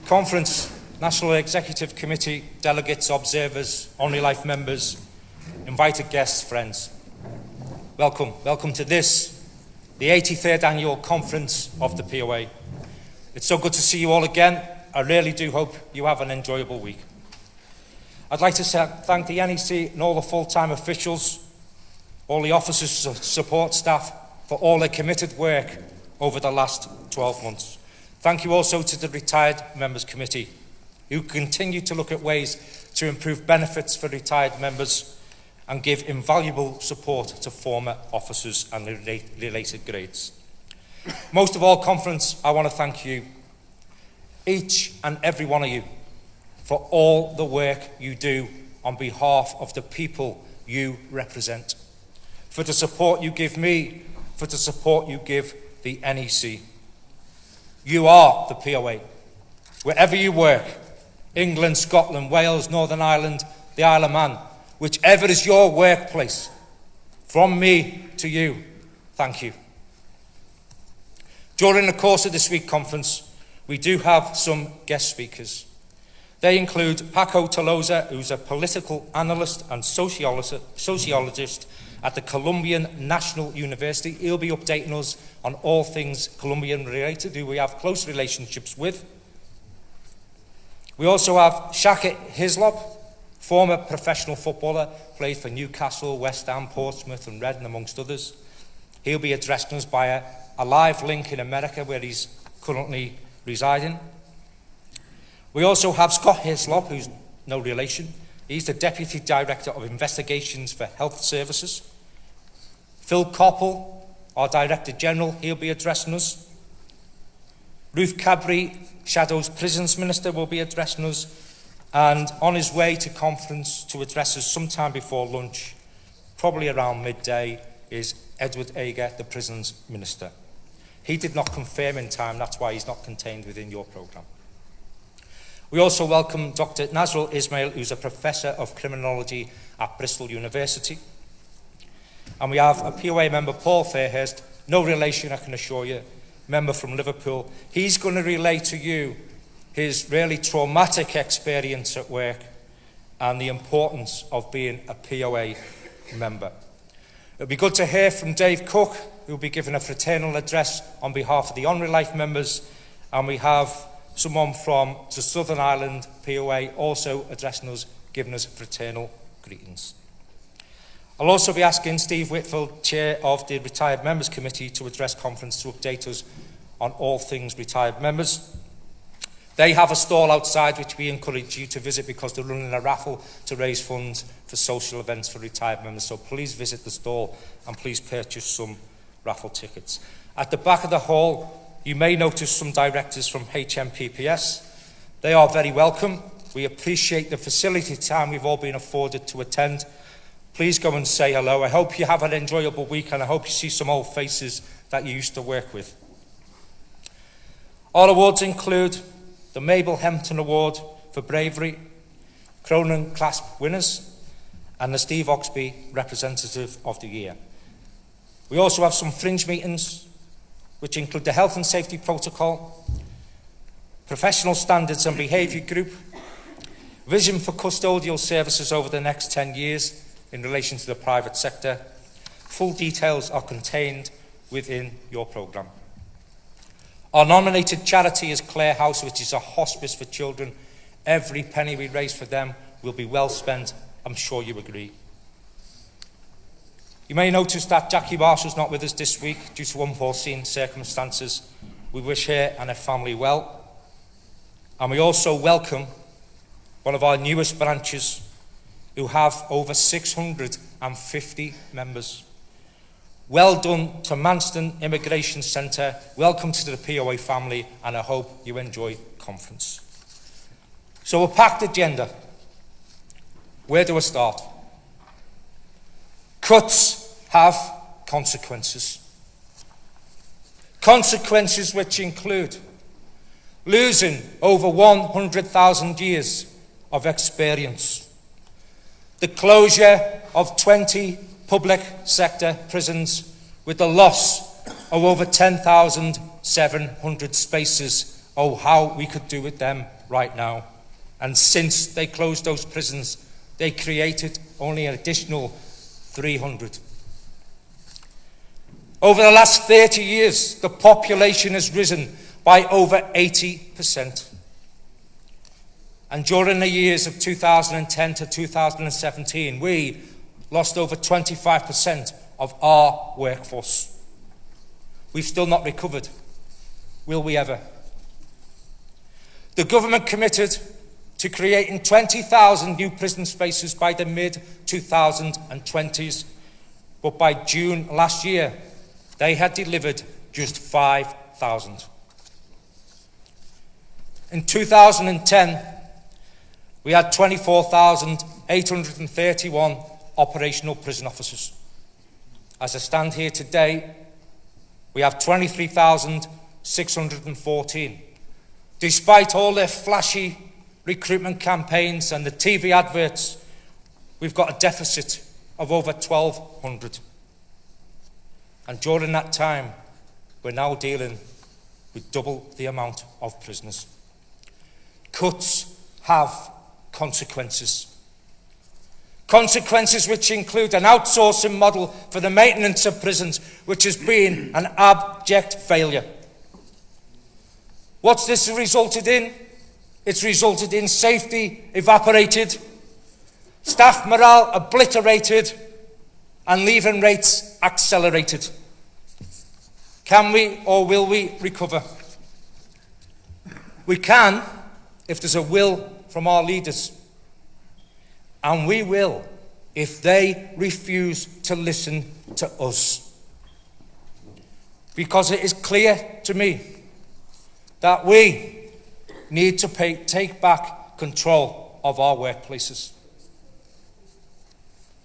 Conference, National Executive Committee, delegates, observers, Only Life members, invited guests, friends. Welcome. Welcome to this, the 83rd Annual Conference of the POA. It's so good to see you all again. I really do hope you have an enjoyable week. I'd like to thank the NEC and all the full-time officials, all the officers, support staff, for all their committed work over the last 12 months. Thank you also to the Retired Members Committee, who continue to look at ways to improve benefits for retired members and give invaluable support to former officers and related grades. Most of all, conference, I want to thank you, each and every one of you, for all the work you do on behalf of the people you represent, for the support you give me, for the support you give the NEC. You are the POA. Wherever you work, England, Scotland, Wales, Northern Ireland, the Isle of Man, whichever is your workplace, from me to you, thank you. During the course of this week's conference, we do have some guest speakers. They include Paco Tolosa, who's a political analyst and sociologist at the Colombian National University. He'll be updating us on all things Colombian related, who we have close relationships with. We also have Shaka Hislop, former professional footballer, played for Newcastle, West Ham, Portsmouth and Reading, amongst others. He'll be addressing us by a live link in America, where he's currently residing. We also have Scott Hislop, who's no relation. He's the Deputy Director of Investigations for Health Services. Phil Coppell, our Director General, he'll be addressing us. Ruth Cadbury, Shadow's Prisons Minister, will be addressing us. And on his way to conference to address us sometime before lunch, probably around midday, is Edward Ager, the Prisons Minister. He did not confirm in time, that's why he's not contained within your programme. We also welcome Dr. Nazrul Ismail, who's a Professor of Criminology at Bristol University. And we have a POA member, Paul Fairhurst, no relation, I can assure you, member from Liverpool. He's going to relay to you his really traumatic experience at work and the importance of being a POA member. It'll be good to hear from Dave Cook, who will be giving a fraternal address on behalf of the Honorary Life members, and we have someone from the Southern Ireland POA also addressing us, giving us fraternal greetings. I'll also be asking Steve Whitfield, Chair of the Retired Members Committee, to address conference to update us on all things retired members. They have a stall outside which we encourage you to visit, because they're running a raffle to raise funds for social events for retired members. So please visit the stall and please purchase some raffle tickets. At the back of the hall, you may notice some directors from HMPPS. They are very welcome. We appreciate the facility time we've all been afforded to attend. Please go and say hello. I hope you have an enjoyable week, and I hope you see some old faces that you used to work with. Our awards include the Mabel Hempton Award for Bravery, Cronin Clasp winners, and the Steve Oxby Representative of the Year. We also have some fringe meetings, which include the Health and Safety Protocol, Professional Standards and Behaviour Group, Vision for Custodial Services over the next 10 years in relation to the private sector. Full details are contained within your programme. Our nominated charity is Clare House, which is a hospice for children. Every penny we raise for them will be well spent. I'm sure you agree. You may notice that Jackie Marshall's not with us this week due to unforeseen circumstances. We wish her and her family well. And we also welcome one of our newest branches, who have over 650 members. Well done to Manston Immigration Centre. Welcome to the POA family, and I hope you enjoy conference. So a packed agenda. Where do I start? Cuts have consequences. Consequences which include losing over 100,000 years of experience, the closure of 20 public sector prisons with the loss of over 10,700 spaces. Oh, how we could do with them right now. And since they closed those prisons, they created only an additional 300. Over the last 30 years, the population has risen by over 80%. And during the years of 2010 to 2017, we lost over 25% of our workforce. We've still not recovered. Will we ever? The government committed to creating 20,000 new prison spaces by the mid-2020s, but by June last year, they had delivered just 5,000. In 2010, we had 24,831 operational prison officers. As I stand here today, we have 23,614. Despite all their flashy recruitment campaigns and the TV adverts, we've got a deficit of over 1,200. And during that time, we're now dealing with double the amount of prisoners. Cuts have consequences. Consequences which include an outsourcing model for the maintenance of prisons, which has been an abject failure. What's this resulted in? It's resulted in safety evaporated, staff morale obliterated, and leaving rates accelerated. Can we or will we recover? We can if there's a will from our leaders. And we will if they refuse to listen to us. Because it is clear to me that we need to take back control of our workplaces.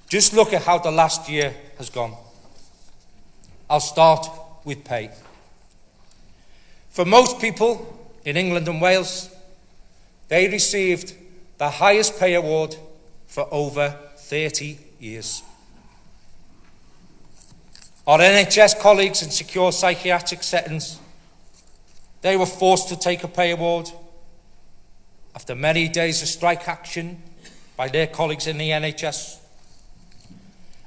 Just look at how the last year has gone. I'll start with pay. For most people in England and Wales, they received the highest pay award for over 30 years. Our NHS colleagues in secure psychiatric settings, they were forced to take a pay award after many days of strike action by their colleagues in the NHS.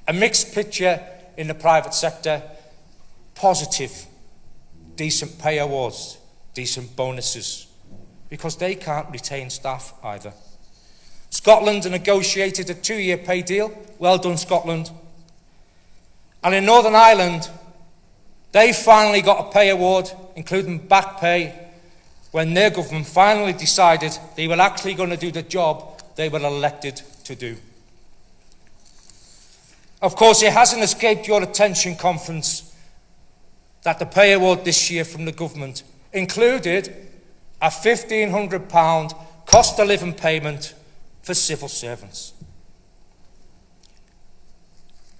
A mixed picture in the private sector, positive, decent pay awards, decent bonuses, because they can't retain staff either. Scotland negotiated a 2-year pay deal. Well done, Scotland. And in Northern Ireland, they finally got a pay award, including back pay, when their government finally decided they were actually going to do the job they were elected to do. Of course, it hasn't escaped your attention, Conference, that the pay award this year from the government included a £1,500 cost of living payment for civil servants.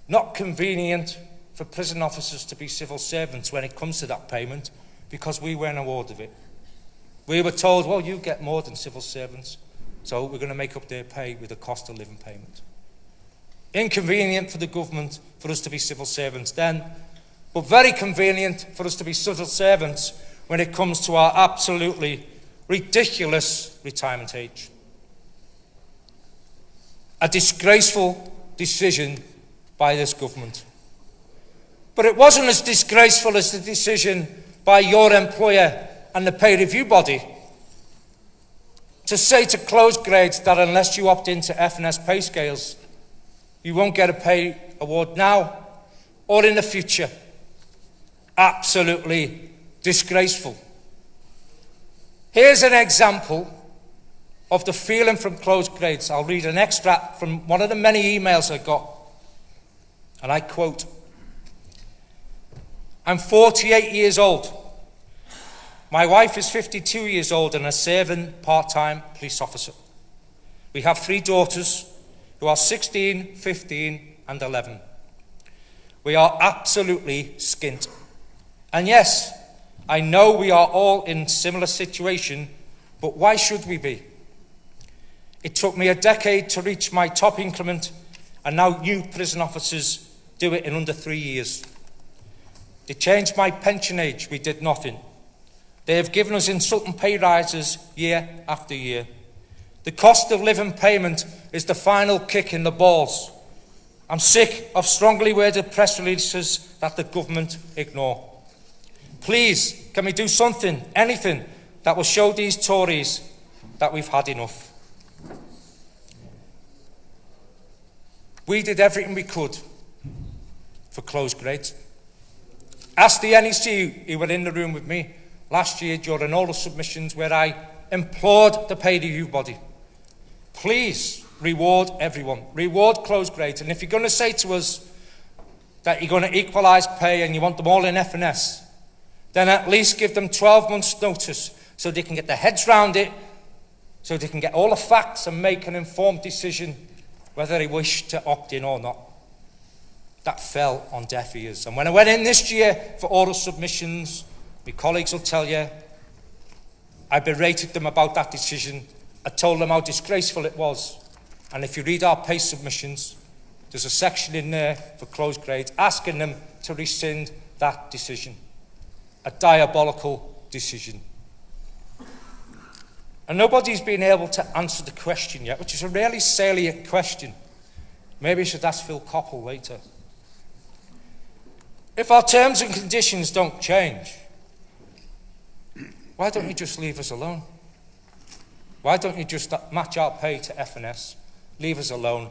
Not convenient for prison officers to be civil servants when it comes to that payment, because we weren't awarded it. We were told, well, you get more than civil servants, so we're going to make up their pay with a cost of living payment. Inconvenient for the government for us to be civil servants then, but very convenient for us to be civil servants when it comes to our absolutely ridiculous retirement age. A disgraceful decision by this government. But it wasn't as disgraceful as the decision by your employer and the pay review body to say to closed grades that unless you opt into F&S pay scales, you won't get a pay award now or in the future. Absolutely disgraceful. Here's an example of the feeling from closed grades. I'll read an extract from one of the many emails I got. And I quote, "I'm 48 years old. My wife is 52 years old and a serving part-time police officer. We have 3 daughters who are 16, 15 and 11. We are absolutely skint. And yes, I know we are all in similar situation, but why should we be? It took me a decade to reach my top increment, and now new prison officers do it in under 3 years. They changed my pension age, we did nothing. They have given us insulting pay rises year after year. The cost of living payment is the final kick in the balls. I'm sick of strongly worded press releases that the government ignore. Please, can we do something, anything, that will show these Tories that we've had enough? We did everything we could for closed grades. Ask the NEC who were in the room with me last year during all the submissions where I implored the pay review body, please reward everyone, reward closed grades. And if you're going to say to us that you're going to equalise pay and you want them all in F&S, then at least give them 12 months notice so they can get their heads round it, so they can get all the facts and make an informed decision whether they wish to opt in or not. That fell on deaf ears. And when I went in this year for oral submissions, my colleagues will tell you, I berated them about that decision. I told them how disgraceful it was. And if you read our pay submissions, there's a section in there for closed grades asking them to rescind that decision. A diabolical decision. And nobody's been able to answer the question yet, which is a really salient question. Maybe I should ask Phil Coppell later. If our terms and conditions don't change, why don't you just leave us alone? Why don't you just match our pay to F&S, leave us alone,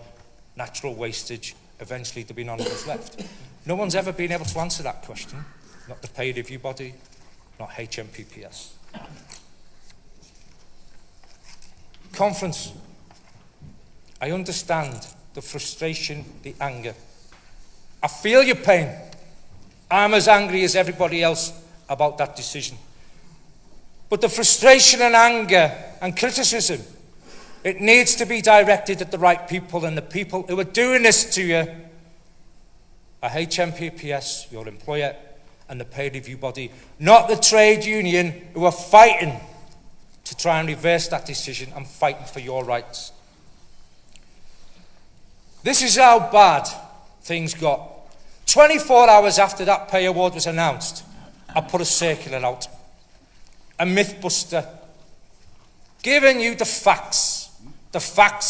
natural wastage, eventually there'll be none of us left? No one's ever been able to answer that question, not the pay review body, not HMPPS. Conference, I understand the frustration, the anger. I feel your pain. I'm as angry as everybody else about that decision. But the frustration and anger and criticism, it needs to be directed at the right people, and the people who are doing this to you are HMPPS, your employer, and the pay review body, not the trade union who are fighting to try and reverse that decision and fighting for your rights. This is how bad things got. 24 hours after that pay award was announced, I put a circular out, a mythbuster, giving you the facts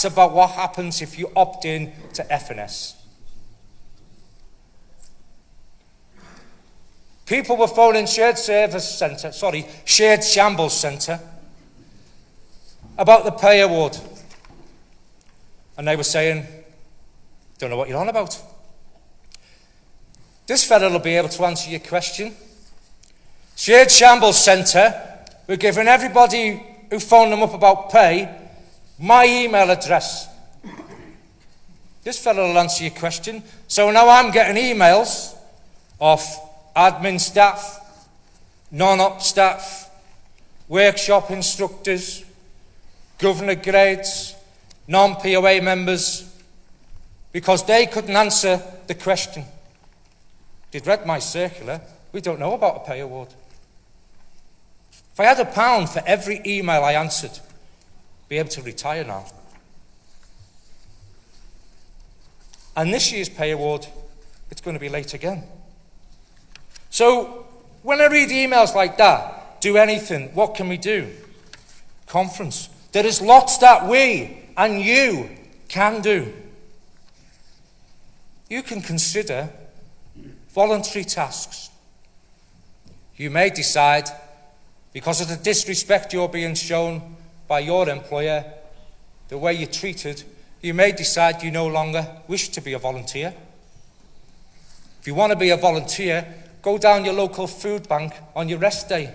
about what happens if you opt in to F&S. People were phoning Shared Shambles Centre about the pay award. And they were saying, don't know what you're on about. This fellow will be able to answer your question. Shared Shambles Centre, we're giving everybody who phoned them up about pay my email address. This fellow will answer your question. So now I'm getting emails of admin staff, non-op staff, workshop instructors, governor grades, non-POA members, because they couldn't answer the question. They'd read my circular. We don't know about a pay award. If I had £1 for every email I answered, I'd be able to retire now. And this year's pay award, it's going to be late again. So when I read emails like that, do anything, what can we do? Conference. There is lots that we and you can do. You can consider voluntary tasks. You may decide, because of the disrespect you're being shown by your employer, the way you're treated, you may decide you no longer wish to be a volunteer. If you want to be a volunteer, go down your local food bank on your rest day.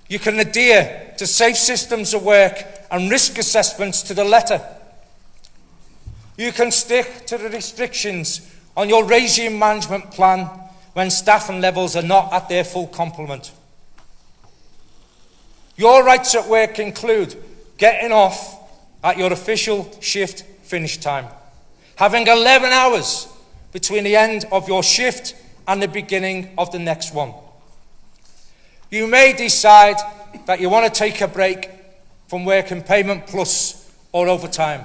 You can adhere to safe systems of work and risk assessments to the letter. You can stick to the restrictions on your regime management plan when staffing levels are not at their full complement. Your rights at work include getting off at your official shift finish time, having 11 hours between the end of your shift and the beginning of the next one. You may decide that you want to take a break from working payment plus or overtime.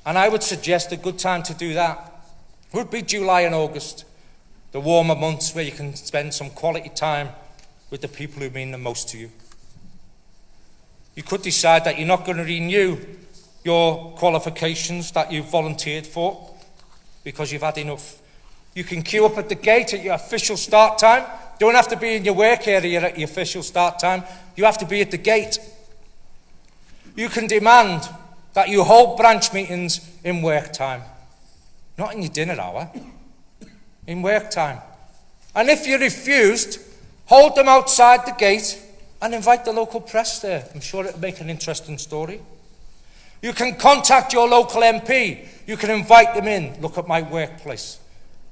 And I would suggest a good time to do that would be July and August, the warmer months where you can spend some quality time with the people who mean the most to you. You could decide that you're not going to renew your qualifications that you've volunteered for because you've had enough. You can queue up at the gate at your official start time. You don't have to be in your work area at your official start time. You have to be at the gate. You can demand that you hold branch meetings in work time. Not in your dinner hour, in work time. And if you refused, hold them outside the gate and invite the local press there. I'm sure it'll make an interesting story. You can contact your local MP. You can invite them in. Look at my workplace.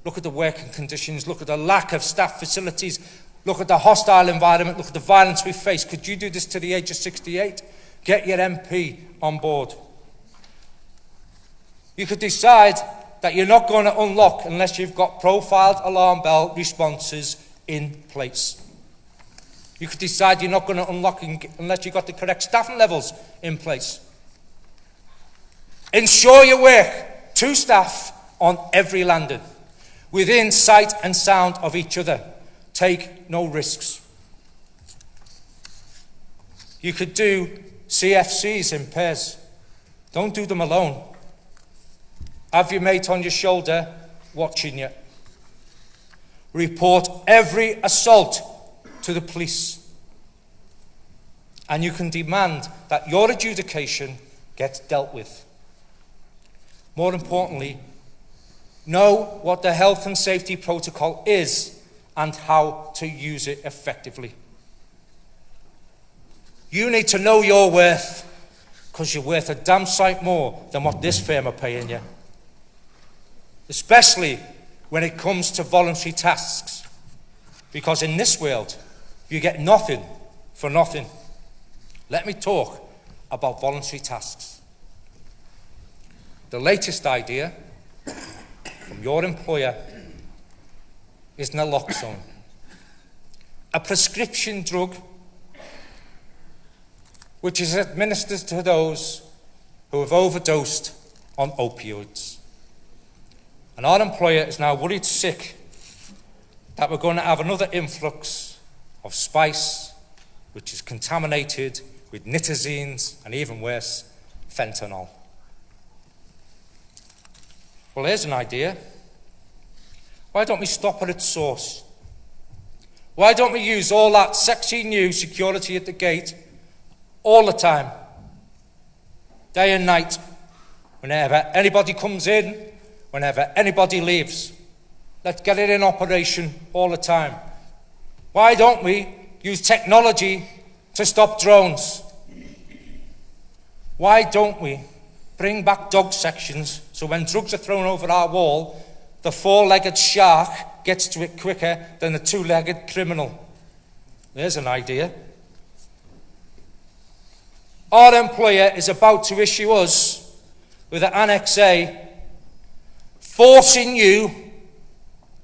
Look at the working conditions. Look at the lack of staff facilities. Look at the hostile environment. Look at the violence we face. Could you do this to the age of 68? Get your MP on board. You could decide that you're not going to unlock unless you've got profiled alarm bell responses in place. You could decide you're not going to unlock unless you've got the correct staffing levels in place. Ensure you work 2 staff on every landing, within sight and sound of each other. Take no risks. You could do CFCs in pairs. Don't do them alone. Have your mate on your shoulder watching you. Report every assault to the police. And you can demand that your adjudication gets dealt with. More importantly, know what the health and safety protocol is and how to use it effectively. You need to know your worth, because you're worth a damn sight more than what this firm are paying you. Especially when it comes to voluntary tasks, because in this world, you get nothing for nothing. Let me talk about voluntary tasks. The latest idea from your employer is naloxone, a prescription drug which is administered to those who have overdosed on opioids. And our employer is now worried sick that we're going to have another influx of spice, which is contaminated with nitazines and, even worse, fentanyl. Well, here's an idea. Why don't we stop at its source? Why don't we use all that sexy new security at the gate all the time, day and night, whenever anybody comes in, whenever anybody leaves? Let's get it in operation all the time. Why don't we use technology to stop drones? Why don't we bring back dog sections so when drugs are thrown over our wall, the 4-legged shark gets to it quicker than the 2-legged criminal? There's an idea. Our employer is about to issue us with an Annex A, forcing you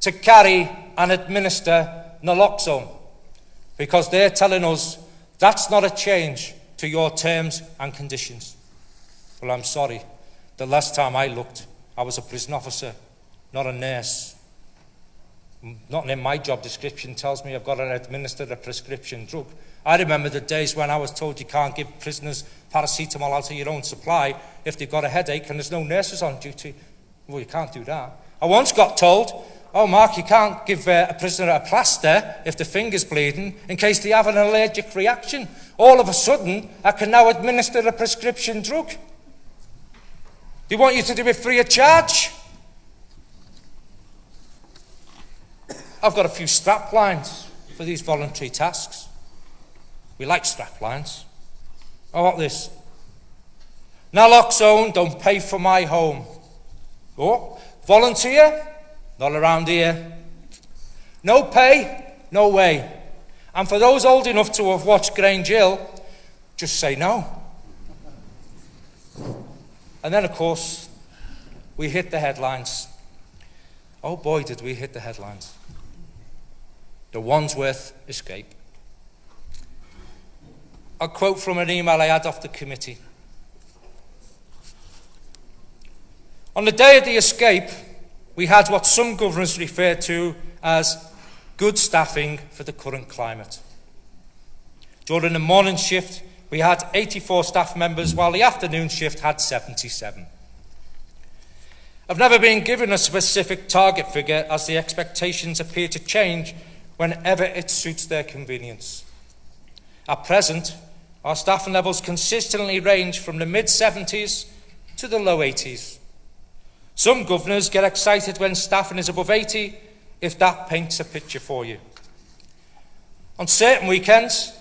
to carry and administer naloxone, because they're telling us that's not a change to your terms and conditions. Well, I'm sorry. The last time I looked, I was a prison officer, not a nurse. Nothing in my job description tells me I've got to administer a prescription drug. I remember the days when I was told you can't give prisoners paracetamol out of your own supply if they've got a headache and there's no nurses on duty. Well, you can't do that. I once got told, oh, Mark, you can't give a prisoner a plaster if the finger's bleeding in case they have an allergic reaction. All of a sudden, I can now administer a prescription drug. They want you to do it free of charge. I've got a few strap lines for these voluntary tasks. We like strap lines. I want this. Naloxone, don't pay for my home. Oh, volunteer? Not around here. No pay? No way. And for those old enough to have watched Grange Hill, just say no. And then, of course, we hit the headlines. Oh boy, did we hit the headlines. The Wandsworth escape. A quote from an email I had off the committee. On the day of the escape, we had what some governors refer to as good staffing for the current climate. During the morning shift, we had 84 staff members, while the afternoon shift had 77. I've never been given a specific target figure, as the expectations appear to change whenever it suits their convenience. At present, our staffing levels consistently range from the mid-70s to the low 80s. Some governors get excited when staffing is above 80, if that paints a picture for you. On certain weekends,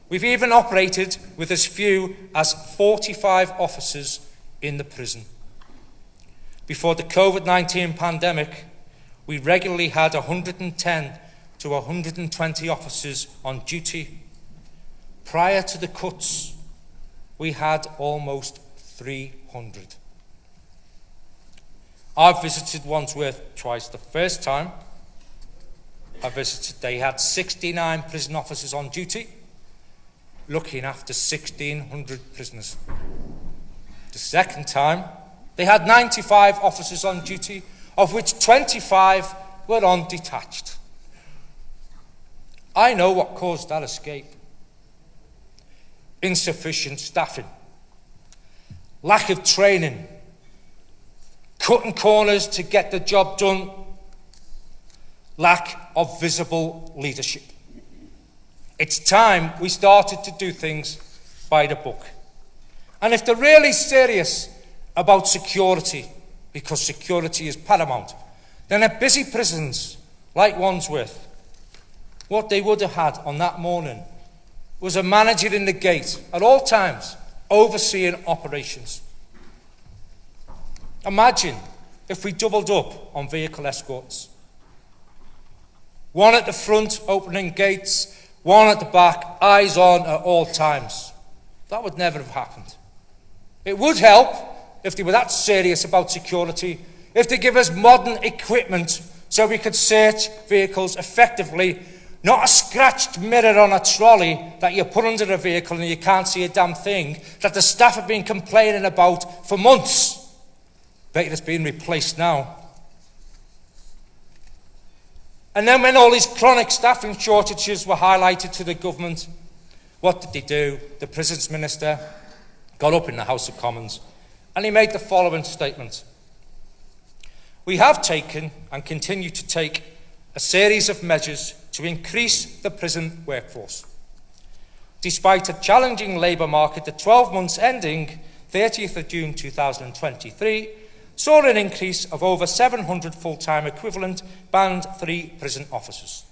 we've even operated with as few as 45 officers in the prison. Before the COVID-19 pandemic, we regularly had 110 to 120 officers on duty. Prior to the cuts, we had almost 300. I've visited Wandsworth twice. The first time I visited, they had 69 prison officers on duty, looking after 1,600 prisoners. The second time, they had 95 officers on duty, of which 25 were on detached. I know what caused that escape. Insufficient staffing, lack of training, cutting corners to get the job done, lack of visible leadership. It's time we started to do things by the book. And if they're really serious about security, because security is paramount, then at busy prisons like Wandsworth, what they would have had on that morning was a manager in the gate at all times overseeing operations. Imagine if we doubled up on vehicle escorts. One at the front opening gates, one at the back, eyes on at all times. That would never have happened. It would help if they were that serious about security, if they give us modern equipment so we could search vehicles effectively, not a scratched mirror on a trolley that you put under a vehicle and you can't see a damn thing that the staff have been complaining about for months. Bet it's being replaced now. And then when all these chronic staffing shortages were highlighted to the government, what did they do? The prisons minister got up in the House of Commons and he made the following statement. We have taken and continue to take a series of measures to increase the prison workforce. Despite a challenging labour market, the 12 months ending 30th of June 2023 saw an increase of over 700 full-time equivalent Band 3 prison officers.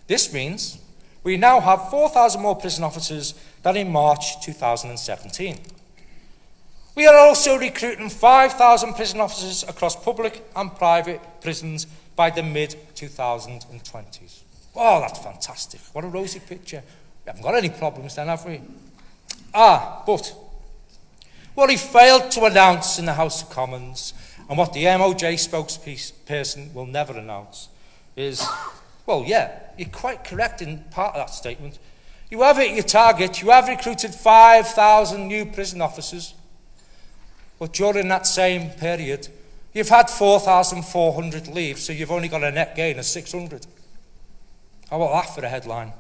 This means we now have 4,000 more prison officers than in March 2017. We are also recruiting 5,000 prison officers across public and private prisons by the mid-2020s. Oh, that's fantastic. What a rosy picture. We haven't got any problems then, have we? But what he failed to announce in the House of Commons, and what the MOJ spokesperson will never announce, is, well, yeah, you're quite correct in part of that statement. You have hit your target. You have recruited 5,000 new prison officers. But during that same period, you've had 4,400 leave, so you've only got a net gain of 600. How about that for a headline?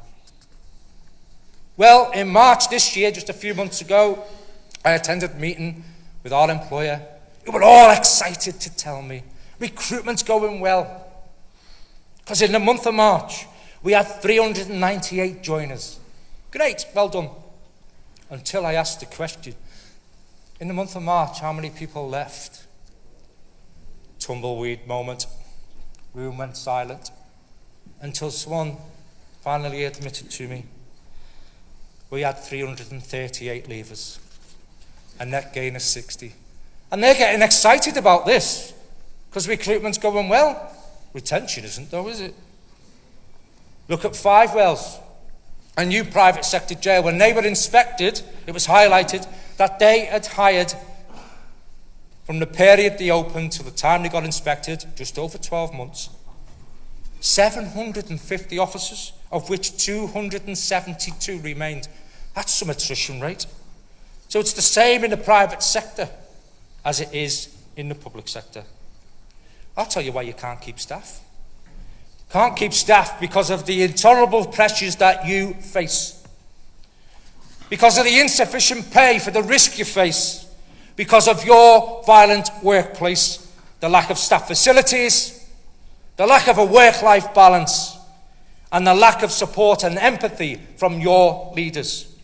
Well, in March this year, just a few months ago, I attended a meeting with our employer. They were all excited to tell me recruitment's going well. Because in the month of March, we had 398 joiners. Great, well done. Until I asked the question, in the month of March, how many people left? Tumbleweed moment. Room went silent. Until someone finally admitted to me, we had 338 leavers. A net gain of 60. And they're getting excited about this, because recruitment's going well. Retention isn't though, is it? Look at Five Wells, a new private sector jail. When they were inspected, it was highlighted that they had hired, from the period they opened to the time they got inspected, just over 12 months, 750 officers, of which 272 remained. That's some attrition rate. So it's the same in the private sector as it is in the public sector. I'll tell you why you can't keep staff. Can't keep staff because of the intolerable pressures that you face. because of the insufficient pay for the risk you face, because of your violent workplace, the lack of staff facilities, the lack of a work-life balance, and the lack of support and empathy from your leaders.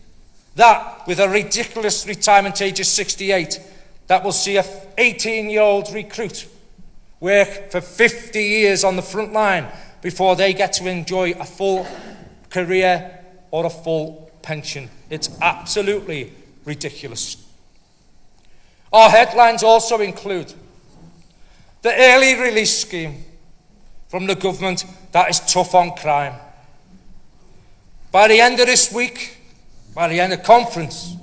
That, with a ridiculous retirement age of 68, that will see an 18-year-old recruit work for 50 years on the front line before they get to enjoy a full career or a full pension. It's absolutely ridiculous. Our headlines also include the early release scheme from the government that is tough on crime. By the end of this week, by the end of conference,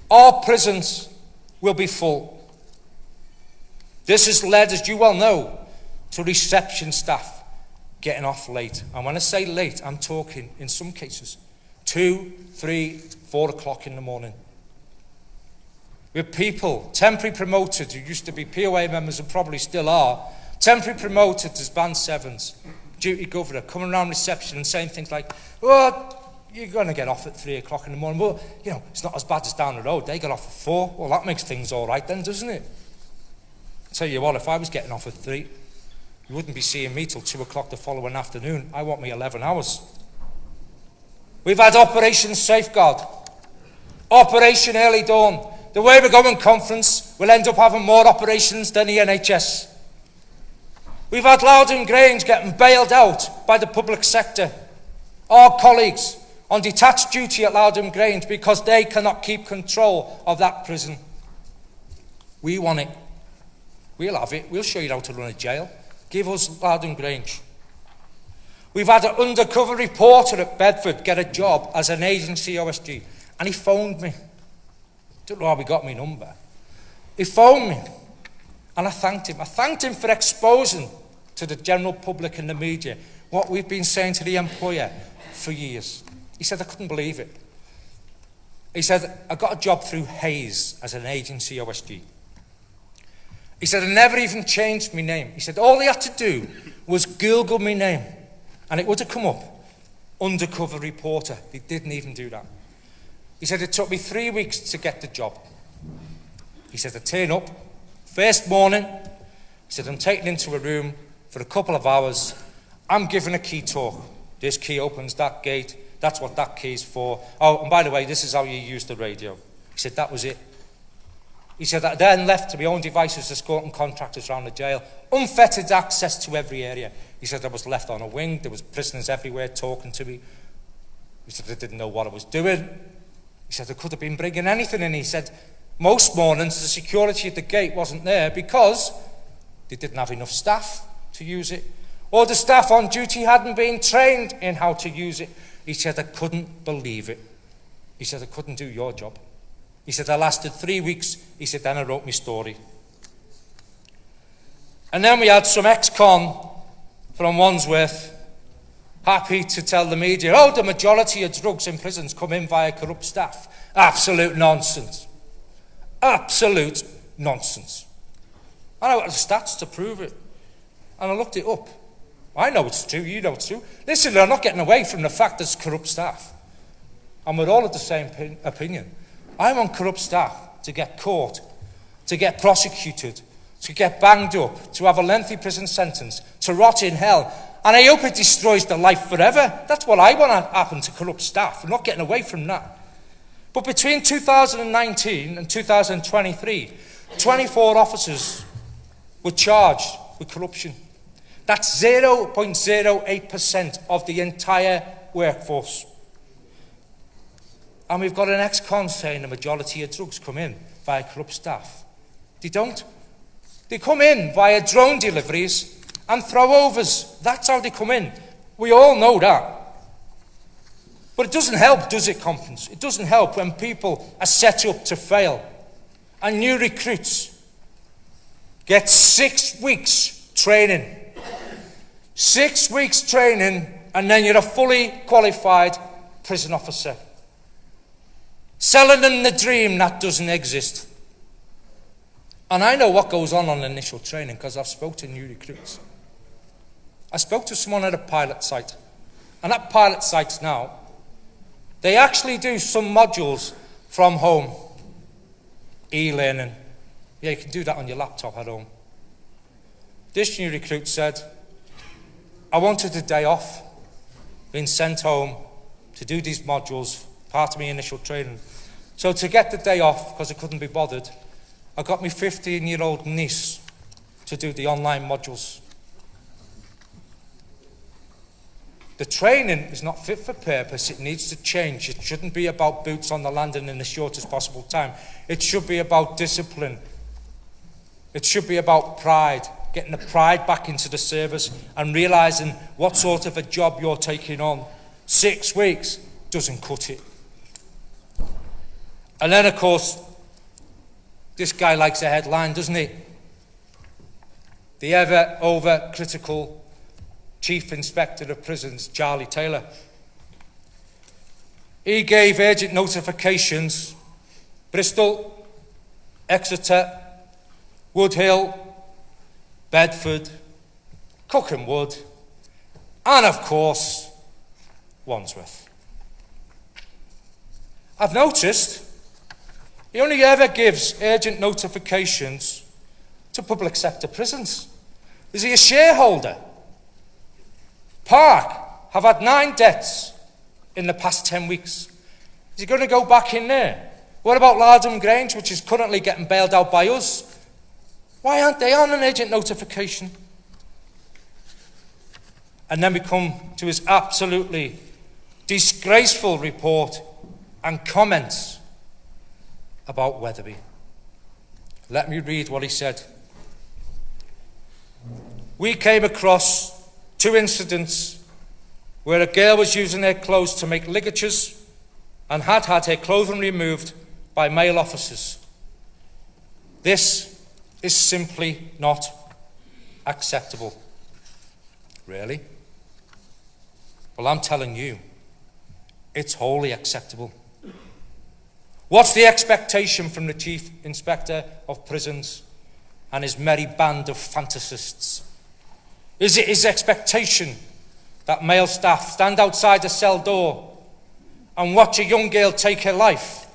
our prisons will be full. This has led, as you well know, to reception staff getting off late. And when I say late, I'm talking, in some cases, 2, 3, 4 o'clock in the morning. With people, temporary promoted, who used to be POA members and probably still are, temporary promoted as Band 7s, duty governor, coming around reception and saying things like, oh, you're going to get off at 3 o'clock in the morning. Well, you know, it's not as bad as down the road. They got off at 4. Well, that makes things all right then, doesn't it? I'll tell you what, if I was getting off at 3, you wouldn't be seeing me till 2 o'clock the following afternoon. I want me 11 hours. We've had Operation Safeguard, Operation Early Dawn. The way we're going conference, we'll end up having more operations than the NHS. We've had Loudon Grange getting bailed out by the public sector. Our colleagues on detached duty at Loudon Grange because they cannot keep control of that prison. We want it. We'll have it. We'll show you how to run a jail. Give us Loudon Grange. We've had an undercover reporter at Bedford get a job as an agency OSG, and he phoned me. Don't know how he got my number. He phoned me, and I thanked him. I thanked him for exposing to the general public and the media what we've been saying to the employer for years. He said, I couldn't believe it. He said, I got a job through Hayes as an agency OSG. He said, I never even changed my name. He said, all he had to do was Google my name, and it would have come up, undercover reporter. He didn't even do that. He said, it took me 3 weeks to get the job. He said, I turn up, first morning. He said, I'm taken into a room for a couple of hours. I'm given a key talk. This key opens that gate. That's what that key is for. Oh, and by the way, this is how you use the radio. He said, that was it. He said, I then left to my own devices escorting contractors around the jail. Unfettered access to every area. He said, I was left on a wing. There was prisoners everywhere talking to me. He said, I didn't know what I was doing. He said, I could have been bringing anything in. He said, most mornings the security at the gate wasn't there because they didn't have enough staff to use it, or the staff on duty hadn't been trained in how to use it. He said, I couldn't believe it. He said, I couldn't do your job. He said, I lasted 3 weeks. He said, then I wrote my story. And then we had some ex-con from Wandsworth happy to tell the media, oh, the majority of drugs in prisons come in via corrupt staff. Absolute nonsense. Absolute nonsense. And I got the stats to prove it. And I looked it up. I know it's true, you know it's true. Listen, they're not getting away from the fact there's corrupt staff. And we're all of the same opinion. I want corrupt staff to get caught, to get prosecuted, to get banged up, to have a lengthy prison sentence, to rot in hell. And I hope it destroys their life forever. That's what I want to happen to corrupt staff. We're not getting away from that. But between 2019 and 2023, 24 officers were charged with corruption. That's 0.08% of the entire workforce. And we've got an ex-con saying the majority of drugs come in via corrupt staff. They don't. They come in via drone deliveries and throwovers. That's how they come in. We all know that. But it doesn't help, does it, conference? It doesn't help when people are set up to fail. And new recruits get 6 weeks training. 6 weeks training, and then you're a fully qualified prison officer. Selling them the dream that doesn't exist. And I know what goes on initial training because I've spoken to new recruits. I spoke to someone at a pilot site, and that pilot site's now They actually do some modules from home. E-learning. Yeah, you can do that on your laptop at home. This new recruit said, I wanted a day off, being sent home to do these modules, part of my initial training. So to get the day off, because I couldn't be bothered, I got my 15-year-old niece to do the online modules. The training is not fit for purpose. It needs to change. It shouldn't be about boots on the landing in the shortest possible time. It should be about discipline. It should be about pride, getting the pride back into the service and realising what sort of a job you're taking on. 6 weeks doesn't cut it. And then, of course, this guy likes a headline, doesn't he? The ever over-critical Chief Inspector of Prisons, Charlie Taylor. He gave urgent notifications, Bristol, Exeter, Woodhill, Bedford, Cookham Wood, and of course, Wandsworth. I've noticed he only ever gives urgent notifications to public sector prisons. Is he a shareholder? Park have had 9 deaths in the past 10 weeks. Is he going to go back in there? What about Lardham Grange, which is currently getting bailed out by us? Why aren't they on an urgent notification? And then we come to his absolutely disgraceful report and comments about Wetherby. Let me read what he said. We came across 2 incidents where a girl was using her clothes to make ligatures and had her clothing removed by male officers. This is simply not acceptable. Really? Well, I'm telling you, it's wholly acceptable. What's the expectation from the Chief Inspector of Prisons and his merry band of fantasists? Is it his expectation that male staff stand outside a cell door and watch a young girl take her life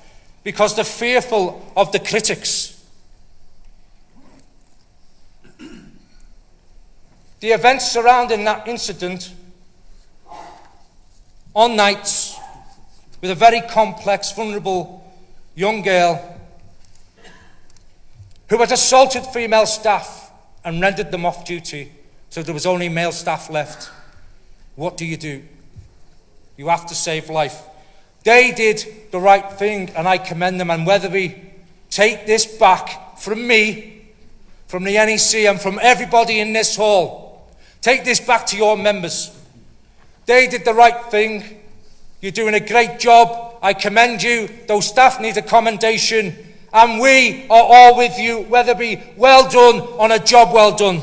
because they're fearful of the critics? The events surrounding that incident on nights with a very complex, vulnerable young girl who had assaulted female staff and rendered them off duty, so there was only male staff left. What do? You have to save life. They did the right thing, and I commend them. And Wetherby, take this back from me, from the NEC, and from everybody in this hall. Take this back to your members. They did the right thing. You're doing a great job. I commend you. Those staff need a commendation. And we are all with you. Wetherby, well done on a job well done.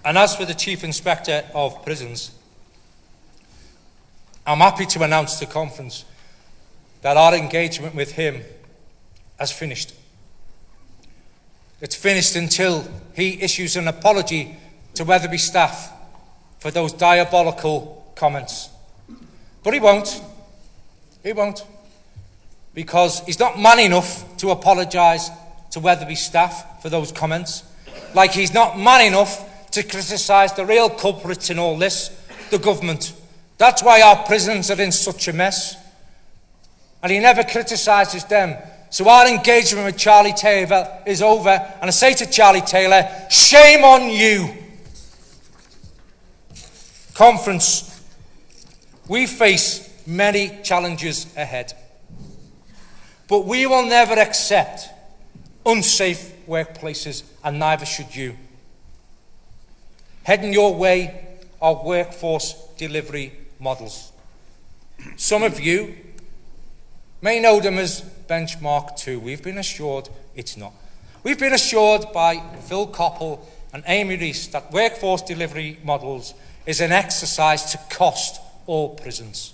And as for the Chief Inspector of Prisons, I'm happy to announce to the conference that our engagement with him has finished. It's finished until he issues an apology to Wetherby staff for those diabolical comments. But he won't. He won't. Because he's not man enough to apologise to Wetherby staff for those comments. Like he's not man enough to criticise the real culprits in all this, the government. That's why our prisons are in such a mess. And he never criticises them. So our engagement with Charlie Taylor is over. And I say to Charlie Taylor, shame on you. Conference, we face many challenges ahead. But we will never accept unsafe workplaces, and neither should you. Heading your way are workforce delivery models. Some of you may know them as Benchmark 2. We've been assured it's not. We've been assured by Phil Coppell and Amy Rees that workforce delivery models is an exercise to cost all prisons.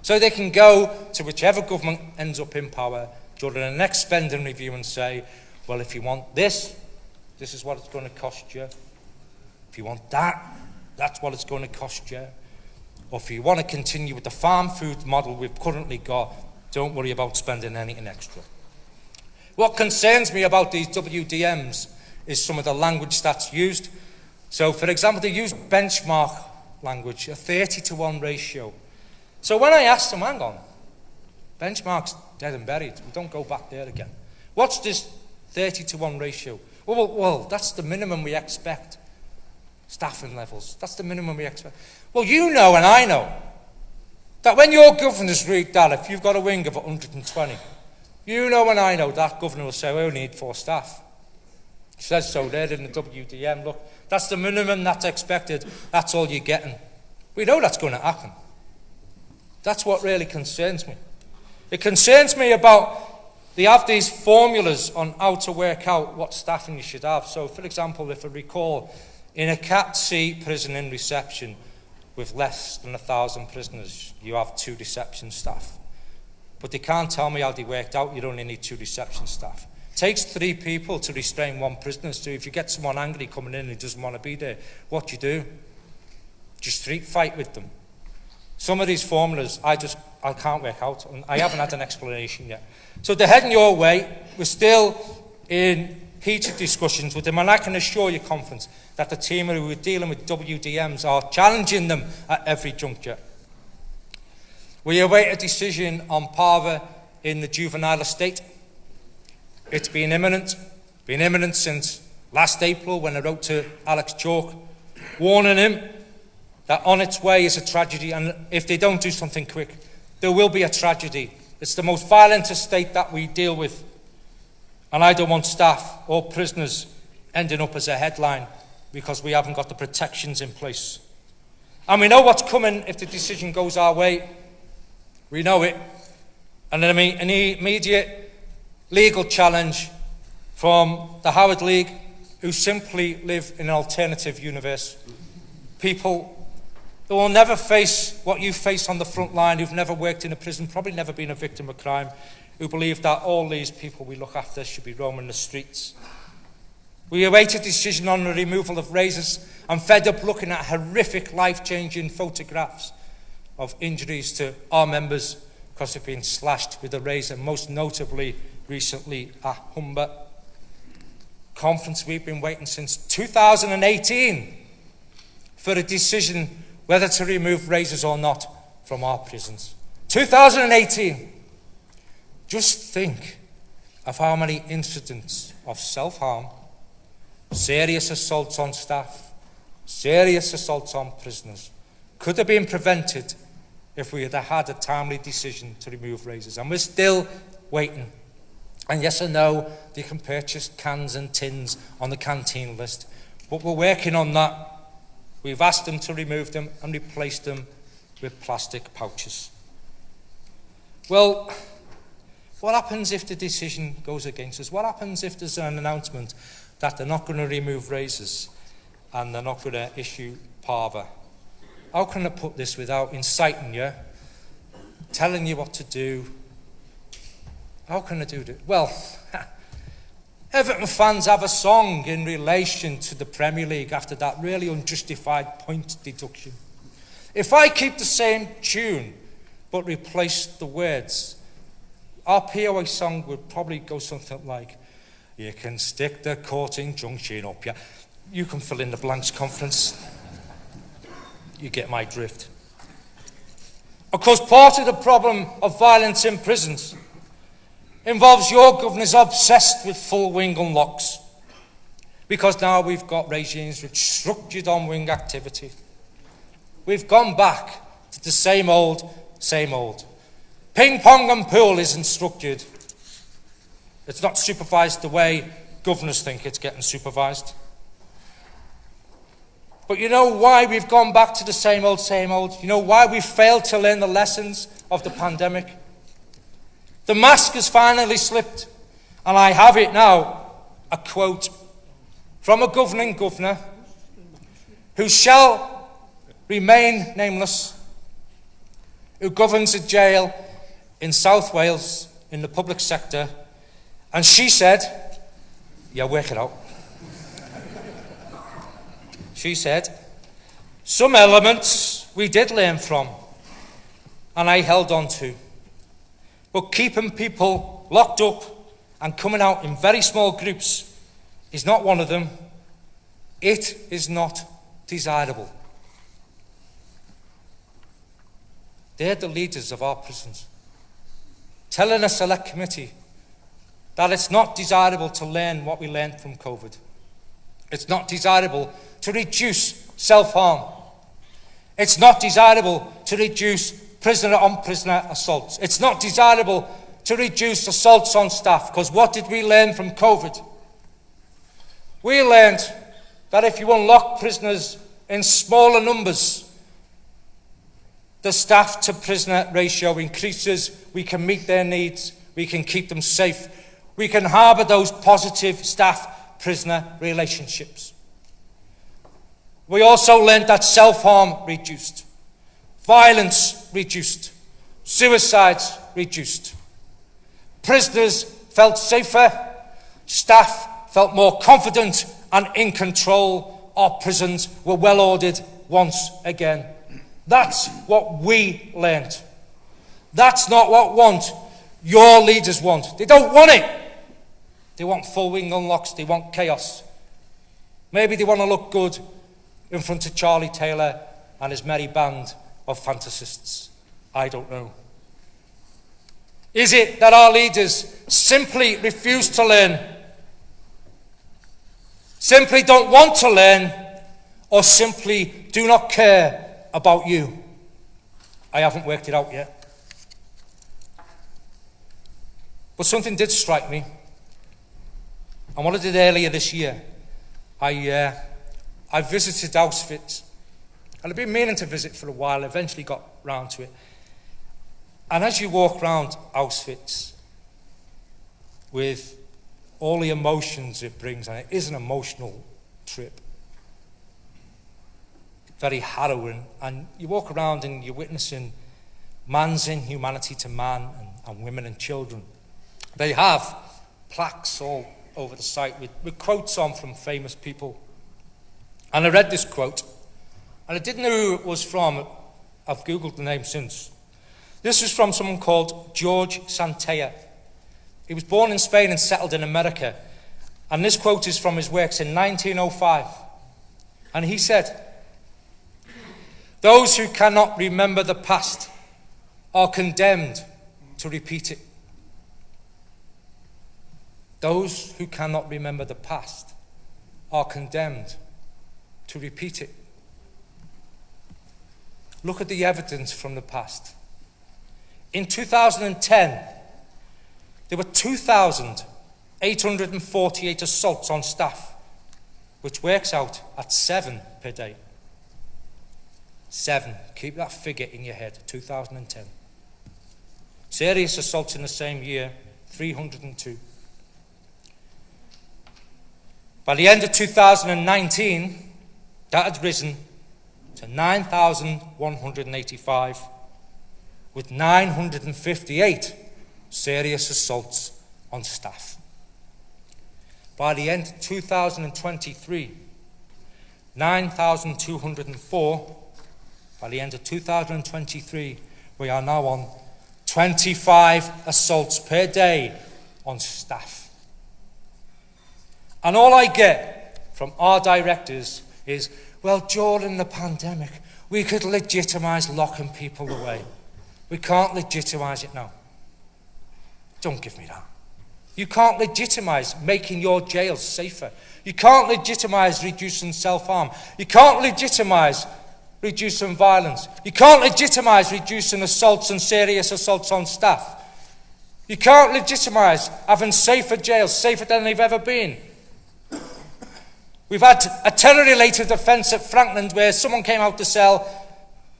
So they can go to whichever government ends up in power during the next spending review and say, well, if you want this, this is what it's going to cost you. If you want that, that's what it's going to cost you. Or if you want to continue with the farm food model we've currently got, don't worry about spending anything extra. What concerns me about these WDMs is some of the language that's used. So, for example, they use benchmark language, a 30-to-1 ratio. So when I asked them, hang on, benchmark's dead and buried, we don't go back there again. What's this 30-to-1 ratio? Well, that's the minimum we expect. Staffing levels, that's the minimum we expect. Well, you know and I know that when your governors read that, if you've got a wing of 120, you know and I know that governor will say, we only need 4 staff. It says so there in the WDM. Look, that's the minimum that's expected. That's all you're getting. We know that's going to happen. That's what really concerns me. It concerns me about they have these formulas on how to work out what staffing you should have. So, for example, if I recall, in a Cat C prison in reception with less than 1,000 prisoners, you have 2 reception staff. But they can't tell me how they worked out you only need 2 reception staff. It takes 3 people to restrain 1 prisoner. So if you get someone angry coming in who doesn't want to be there, what do you do? Just street fight with them. Some of these formulas I can't work out, and I haven't had an explanation yet. So they're heading your way. We're still in heated discussions with them, and I can assure you, Conference, that the team who are dealing with WDMs are challenging them at every juncture. We await a decision on POA in the juvenile estate. It's been imminent since last April when I wrote to Alex Chalk, warning him that on its way is a tragedy, and if they don't do something quick, there will be a tragedy. It's the most violent estate that we deal with, and I don't want staff or prisoners ending up as a headline because we haven't got the protections in place. And we know what's coming if the decision goes our way. We know it. And an immediate legal challenge from the Howard League, who simply live in an alternative universe. People who will never face what you face on the front line, who've never worked in a prison, probably never been a victim of crime, who believe that all these people we look after should be roaming the streets. We await a decision on the removal of razors. I'm fed up looking at horrific, life-changing photographs of injuries to our members because they've been slashed with a razor, most notably recently at Humber. Conference, we've been waiting since 2018 for a decision whether to remove razors or not from our prisons. 2018. Just think of how many incidents of self-harm, serious assaults on staff, serious assaults on prisoners could have been prevented if we had had a timely decision to remove razors. And we're still waiting. And yes or no, they can purchase cans and tins on the canteen list. But we're working on that. We've asked them to remove them and replace them with plastic pouches. Well, what happens if the decision goes against us? What happens if there's an announcement that they're not going to remove razors and they're not going to issue POA? How can I put this without inciting you, telling you what to do? How can I do that? Well, Everton fans have a song in relation to the Premier League after that really unjustified point deduction. If I keep the same tune but replace the words, our POA song would probably go something like, you can stick the court injunction up, yeah. You can fill in the blanks, Conference. You get my drift. Of course, part of the problem of violence in prisons involves your governors obsessed with full wing unlocks, because now we've got regimes which structured on wing activity. We've gone back to the same old. Ping pong and pool isn't structured. It's not supervised the way governors think it's getting supervised. But you know why we've gone back to the same old? You know why we failed to learn the lessons of the pandemic? The mask has finally slipped, and I have it now, a quote from a governing governor who shall remain nameless, who governs a jail in South Wales in the public sector, and she said, Yeah, work it out. She said, some elements we did learn from, and I held on to. But keeping people locked up and coming out in very small groups is not one of them. It is not desirable. They're the leaders of our prisons, telling a select committee that it's not desirable to learn what we learned from COVID. It's not desirable to reduce self-harm. It's not desirable to reduce prisoner-on-prisoner assaults. It's not desirable to reduce assaults on staff, because what did we learn from COVID? We learned that if you unlock prisoners in smaller numbers, the staff-to-prisoner ratio increases, we can meet their needs, we can keep them safe, we can harbour those positive staff-prisoner relationships. We also learned that self-harm reduced, violence reduced, suicides reduced. Prisoners felt safer, staff felt more confident and in control. Our prisons were well ordered once again. That's what we learned. That's not what your leaders want. They don't want it. They want full wing unlocks. They want chaos. Maybe they want to look good in front of Charlie Taylor and his merry band of fantasists. I don't know. Is it that our leaders simply refuse to learn, simply don't want to learn, or simply do not care about you? I haven't worked it out yet. But something did strike me. And what I did earlier this year, I visited Auschwitz. And I've been meaning to visit for a while, eventually got round to it. And as you walk around Auschwitz with all the emotions it brings, and it is an emotional trip, very harrowing, and you walk around and you're witnessing man's inhumanity to man and women and children. They have plaques all over the site with quotes on from famous people. And I read this quote, and I didn't know who it was from. I've Googled the name since. This was from someone called George Santella. He was born in Spain and settled in America. And this quote is from his works in 1905. And he said, "Those who cannot remember the past are condemned to repeat it." Those who cannot remember the past are condemned to repeat it. Look at the evidence from the past. In 2010, there were 2,848 assaults on staff, which works out at 7 per day. 7. Keep that figure in your head, 2010. Serious assaults in the same year, 302. By the end of 2019, that had risen to 9,185, with 958 serious assaults on staff. By the end of 2023, 9,204. By the end of 2023, we are now on 25 assaults per day on staff. And all I get from our directors is, well, during the pandemic, we could legitimise locking people away. We can't legitimise it now. Don't give me that. You can't legitimise making your jails safer. You can't legitimise reducing self-harm. You can't legitimise reducing violence. You can't legitimise reducing assaults and serious assaults on staff. You can't legitimise having safer jails, safer than they've ever been. We've had a terror-related offence at Frankland where someone came out the cell